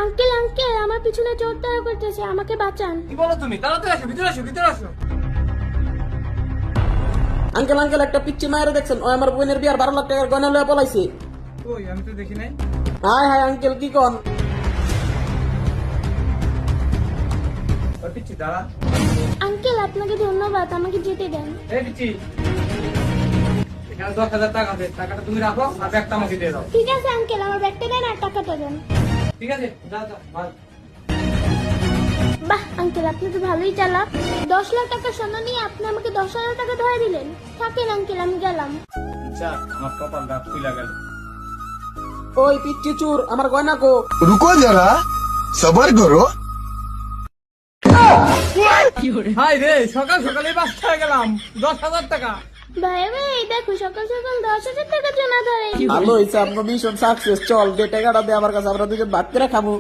Uncle uncle আমার পিছনে চোর তাড়া করতেছে, আমাকে বাঁচান। কি বলো তুমি? তাড়াতাড়ি আসো, ভিতরে আসো, ভিতরে আসো। আঙ্কেল আঙ্কেল একটা পিচ্চি মায়ের দেখছেন, ও আমার বোনের বিয়ার 12 লাখ টাকার গয়না লয়ে পলাইছে। ওই আমি তো দেখি নাই। হাই হাই আঙ্কেল কি কন? ওই পিচ্ছি দাঁড়া। আঙ্কেল আপনাকে ধন্যবাদ, আমাকে যেতে দেন। এই পিচ্ছি, এখানে 10,000 টাকা আছে, টাকাটা তুমি রাখো আর ব্যাগটা আমাকে দিয়ে দাও। ঠিক আছে আঙ্কেল, আমার ব্যাগটা দেন আর টাকাটা দেন। ঠিক আছে, যাও যাও, ভাই। বাহ আঙ্কেল, আপনি তো ভালোই চালাক। 10 লাখ টাকা সোনা নিয়ে আপনি আমাকে 10,000 টাকা ধরে দিলেন। থাকেন আঙ্কেল, আমি গেলাম। আচ্ছা, আমার কপালটা খুইলা গেল। ওই পিচ্চি চোর, আমার গয়না কো? रुको जरा सबर करो। হাই রে, সকাল সকালে বাসায় গেলাম, 10,000 টাকা। ভাই ভাই দেখো, সকাল সকাল 10,000 টাকা জমা ধরে। ভালো হয়েছে, আপনার মিশন সাকসেস। চল যে টাকাটা দে আমার কাছে, আমরা দুজন ভাগ করে খাবো।